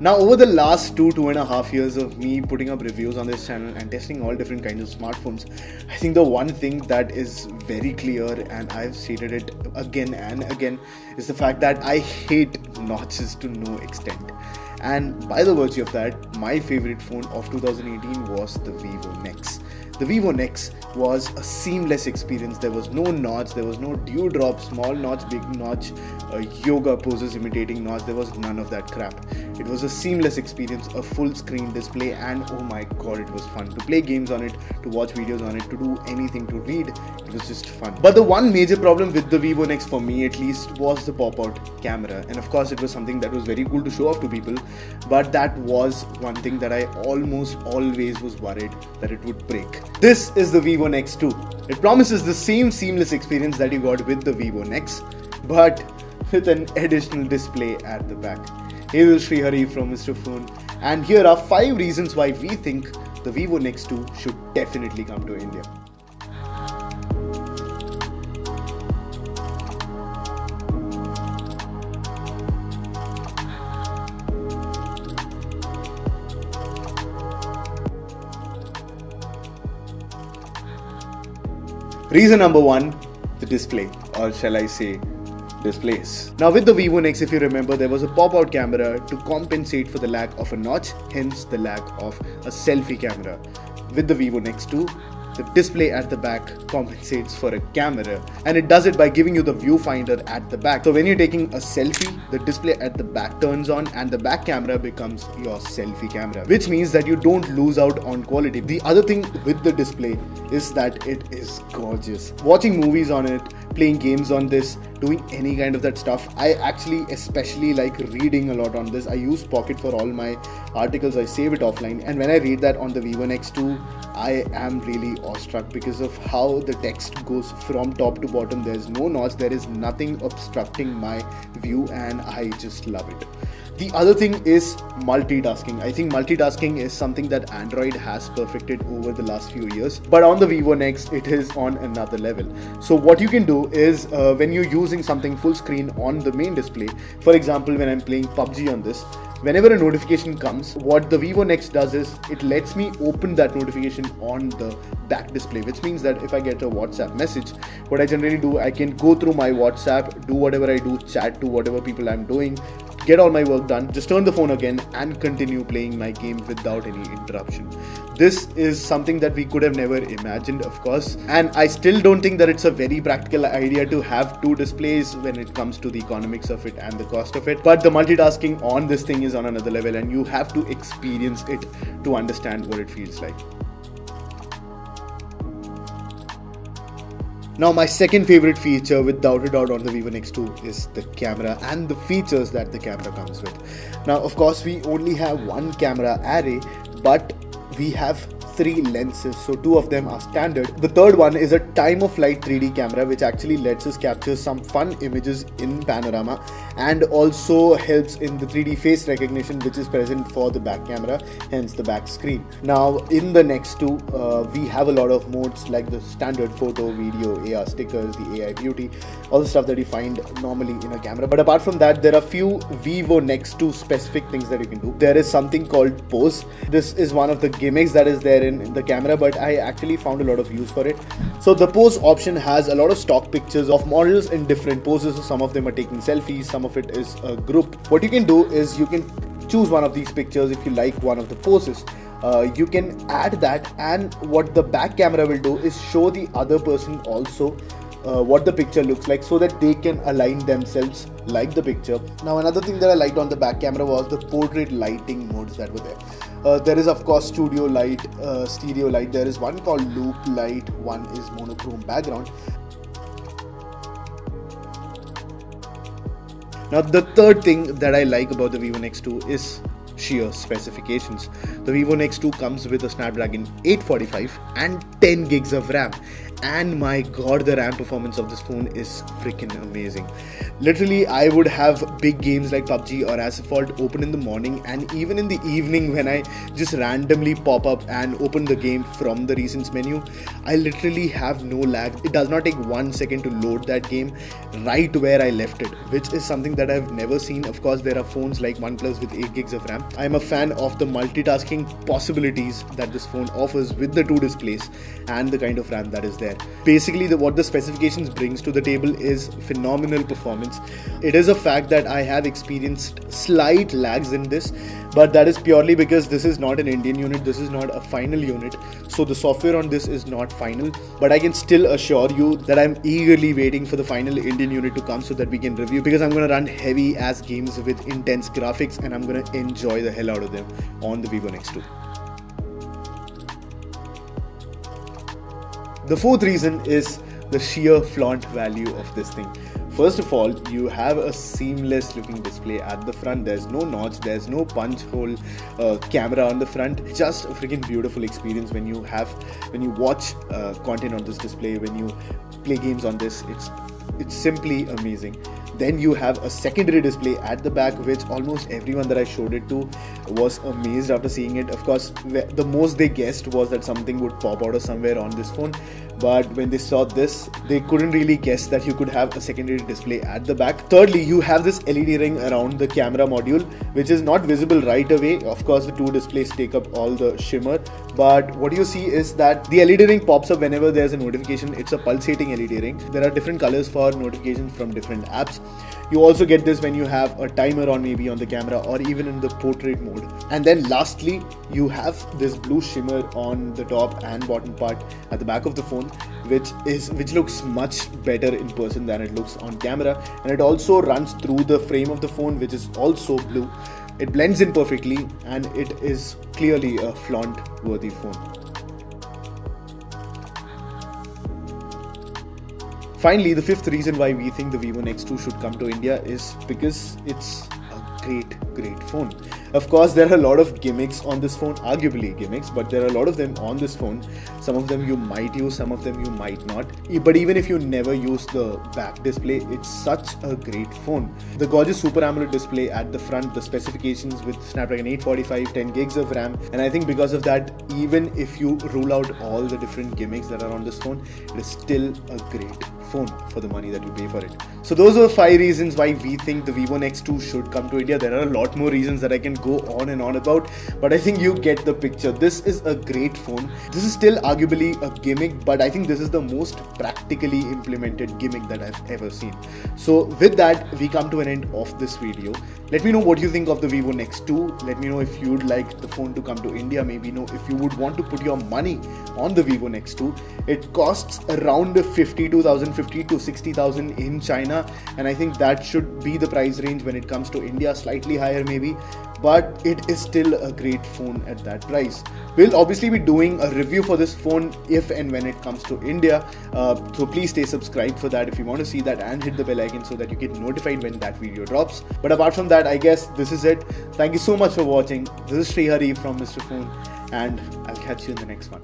Now, over the last 2.5 years of me putting up reviews on this channel and testing all different kinds of smartphones, I think the one thing that is very clear, and I've stated it again and again, is the fact that I hate notches to no extent. And by the virtue of that, my favorite phone of 2018 was the Vivo Nex. The Vivo Nex was a seamless experience. There was no notch, there was no dewdrop, small notch, big notch, yoga poses imitating notch. There was none of that crap. It was a seamless experience, a full screen display, and oh my god, it was fun to play games on it, to watch videos on it, to do anything, to read. It was just fun. But the one major problem with the Vivo Nex, for me at least, was the pop-out camera. And of course, it was something that was very cool to show off to people, but that was one thing that I almost always was worried that it would break. This is the Vivo Nex 2. It promises the same seamless experience that you got with the Vivo Nex, but with an additional display at the back. Hey, this is Sreehari from Mr. Phone, and here are 5 reasons why we think the Vivo Nex 2 should definitely come to India. Reason number 1, the display, or shall I say displays. Now with the Vivo Nex, if you remember, there was a pop-out camera to compensate for the lack of a notch, hence the lack of a selfie camera. With the Vivo Nex 2, the display at the back compensates for a camera, and it does it by giving you the viewfinder at the back. So when you're taking a selfie, the display at the back turns on and the back camera becomes your selfie camera, which means that you don't lose out on quality. The other thing with the display is that it is gorgeous. Watching movies on it, playing games on this, doing any kind of that stuff. I actually especially like reading a lot on this. I use Pocket for all my articles. I save it offline, and when I read that on the Vivo Nex 2, I am really awestruck because of how the text goes from top to bottom. There's no notch, there is nothing obstructing my view, and I just love it. The other thing is multitasking. I think multitasking is something that Android has perfected over the last few years, but on the Vivo Nex, it is on another level. So what you can do is when you're using something full screen on the main display, for example, when I'm playing PUBG on this, whenever a notification comes, what the Vivo Nex does is it lets me open that notification on the back display, which means that if I get a WhatsApp message, what I generally do, I can go through my WhatsApp, do whatever I do, chat to whatever people I'm doing, get all my work done, just turn the phone again and continue playing my game without any interruption. This is something that we could have never imagined, of course, and I still don't think that it's a very practical idea to have 2 displays when it comes to the economics of it and the cost of it. But the multitasking on this thing is on another level, and you have to experience it to understand what it feels like. Now, my second favorite feature, without a doubt, on the Vivo Nex 2 is the camera and the features that the camera comes with. Now, of course, we only have 1 camera array, but we have 3 lenses, so 2 of them are standard. The third one is a time-of-flight 3D camera, which actually lets us capture some fun images in panorama and also helps in the 3D face recognition, which is present for the back camera, hence the back screen. Now in the Nex 2, we have a lot of modes like the standard photo, video, AR stickers, the AI beauty, all the stuff that you find normally in a camera. But apart from that, there are few Vivo Nex 2 specific things that you can do. There is something called pose. This is one of the gimmicks that is there in the camera, but I actually found a lot of use for it. So the pose option has a lot of stock pictures of models in different poses. So some of them are taking selfies, some of it is a group. What you can do is you can choose one of these pictures if you like one of the poses. You can add that, and what the back camera will do is show the other person also what the picture looks like, so that they can align themselves like the picture. Now another thing that I liked on the back camera was the portrait lighting modes that were there. There is of course studio light, stereo light, there is one called loop light, one is monochrome background. Now the third thing that I like about the Vivo Nex 2 is sheer specifications. The Vivo Nex 2 comes with a Snapdragon 845 and 10 gigs of RAM, and my god, the RAM performance of this phone is freaking amazing. Literally, I would have big games like PUBG or Asphalt open in the morning, and even in the evening when I just randomly pop up and open the game from the recents menu, I literally have no lag. It does not take 1 second to load that game right where I left it, which is something that I've never seen. Of course, there are phones like OnePlus with 8 gigs of RAM. I'm a fan of the multitasking possibilities that this phone offers with the 2 displays and the kind of RAM that is there. Basically, what the specifications brings to the table is phenomenal performance. It is a fact that I have experienced slight lags in this, but that is purely because this is not an Indian unit, this is not a final unit, so the software on this is not final. But I can still assure you that I'm eagerly waiting for the final Indian unit to come so that we can review, because I'm going to run heavy ass games with intense graphics and I'm going to enjoy the hell out of them on the Vivo Nex 2. The fourth reason is the sheer flaunt value of this thing. First of all, you have a seamless looking display at the front. There's no notch, there's no punch hole camera on the front. Just a freaking beautiful experience when you watch content on this display, when you play games on this. It's simply amazing. Then you have a secondary display at the back, which almost everyone that I showed it to was amazed after seeing it. Of course, the most they guessed was that something would pop out of somewhere on this phone. But when they saw this, they couldn't really guess that you could have a secondary display at the back. Thirdly, you have this LED ring around the camera module, which is not visible right away. Of course, the 2 displays take up all the shimmer. But what you see is that the LED ring pops up whenever there's a notification. It's a pulsating LED ring. There are different colors for notifications from different apps. You also get this when you have a timer on, maybe on the camera, or even in the portrait mode. And then lastly, you have this blue shimmer on the top and bottom part at the back of the phone, which looks much better in person than it looks on camera. And it also runs through the frame of the phone, which is also blue. It blends in perfectly and it is clearly a flaunt worthy phone. Finally, the fifth reason why we think the Vivo Nex 2 should come to India is because it's a great phone. Of course, there are a lot of gimmicks on this phone, arguably gimmicks, but there are a lot of them on this phone. Some of them you might use, some of them you might not. But even if you never use the back display, it's such a great phone. The gorgeous Super AMOLED display at the front, the specifications with Snapdragon 845, 10 gigs of RAM, and I think because of that, even if you rule out all the different gimmicks that are on this phone, it is still a great phone for the money that you pay for it. So those are 5 reasons why we think the Vivo Nex 2 should come to India. There are a lot more reasons that I can go on and on about, but I think you get the picture. This is a great phone. This is still arguably a gimmick, but I think this is the most practically implemented gimmick that I've ever seen. So with that, we come to an end of this video. Let me know what you think of the Vivo Nex 2. Let me know if you'd like the phone to come to India. Maybe know if you would want to put your money on the Vivo Nex 2. It costs around 52,000, 50 to 60,000 in China, and I think that should be the price range when it comes to India, slightly higher maybe, but it is still a great phone at that price. We'll obviously be doing a review for this phone if and when it comes to India, so please stay subscribed for that if you want to see that, and hit the bell icon so that you get notified when that video drops. But apart from that, I guess this is it. Thank you so much for watching. This is Sreehari from Mr. Phone, and I'll catch you in the next one.